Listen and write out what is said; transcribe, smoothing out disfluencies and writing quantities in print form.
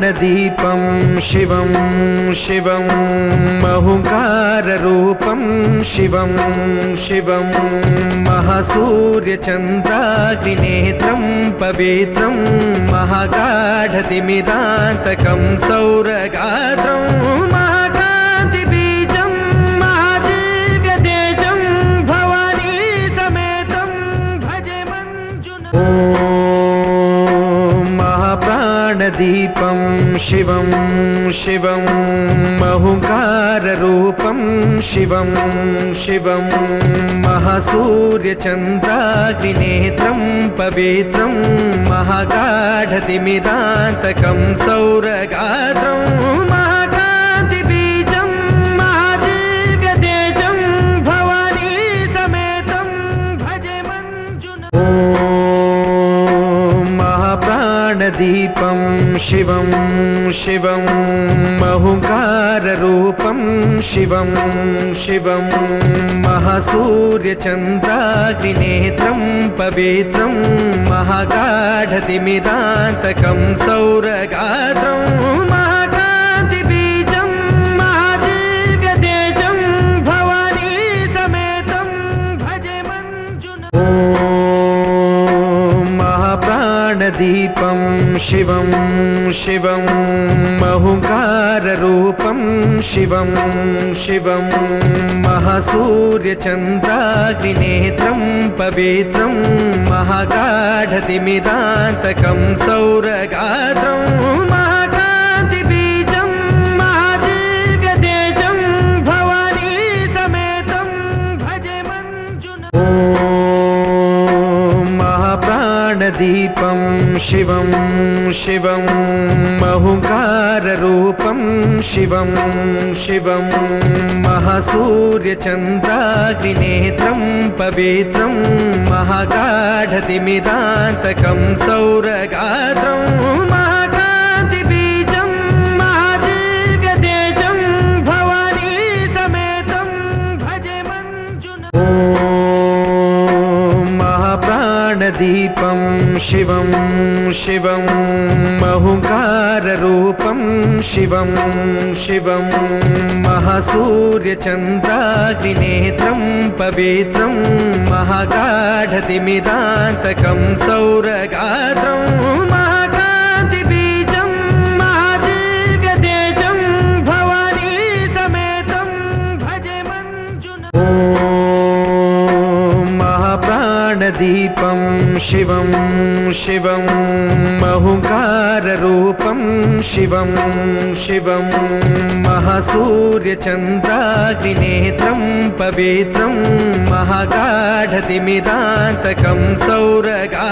महाप्राणदीपं शिवं शिवं महुकाररूपं शिवं शिवं महासूर्यचन्द्राग्निनेत्रं पवित्रं महागाढतिमिरान्तकं सौरगात्रं महाकान्तिबीजं महादिव्यतेजं भवानी समेतं भजे मञ्जुनाथं। महाप्राणदीपं शिवं शिवं महुकाररूपं शिवं शिवं महासूर्यचन्द्राग्निनेत्रं पवित्रं महागाढतिमिरान्तकं सौरगात्रं महाकान्तिबीजं महादिव्यतेजं भवानी समेतं भजे मञ्जुनाथं। महाप्राणदीपं शिवं शिवं महुकाररूपं शिवं शिवं महासूर्यचन्द्राग्निनेत्रं पवित्रं महागाढतिमिरान्तकं सौरगात्रं महाकान्तिबीजं महादिव्यतेजं भवानी समेतं भजे मञ्जुनाथं। महाप्राणदीपं शिवं शिवं महुकाररूपं शिवं शिवं महासूर्यचन्द्राग्निनेत्रं पवित्रं महागाढतिमिरान्तकं सौरगात्रं महाकान्तिबीजं महादिव्यतेजं भवानी समेतं भजे मञ्जुनाथं। महाप्राणदीपं शिवं शिवं महुकाररूपं शिवं शिवं महासूर्यचन्द्राग्निनेत्रं पवित्रं महागाढतिमिरान्तकं सौरगात्रं महाकान्तिबीजं महादिव्यतेजं भवानी समेतं भजे मञ्जुनाथं। महाप्राणदीपं शिवं शिवं महुकाररूपं शिवं शिवं महासूर्यचन्द्राग्निनेत्रं पवित्रं महागाढतिमिरान्तकं सौरगात्रं महाकान्तिबीजं महादिव्यतेजं भवानी समेतं भजे मञ्जुनाथं। महाप्राणदीपं शिवं शिवं महुकाररूपं शिवं शिवं महासूर्यचन्द्राग्निनेत्रं पवित्रं महागाढतिमिरान्तकं सौरगात्रं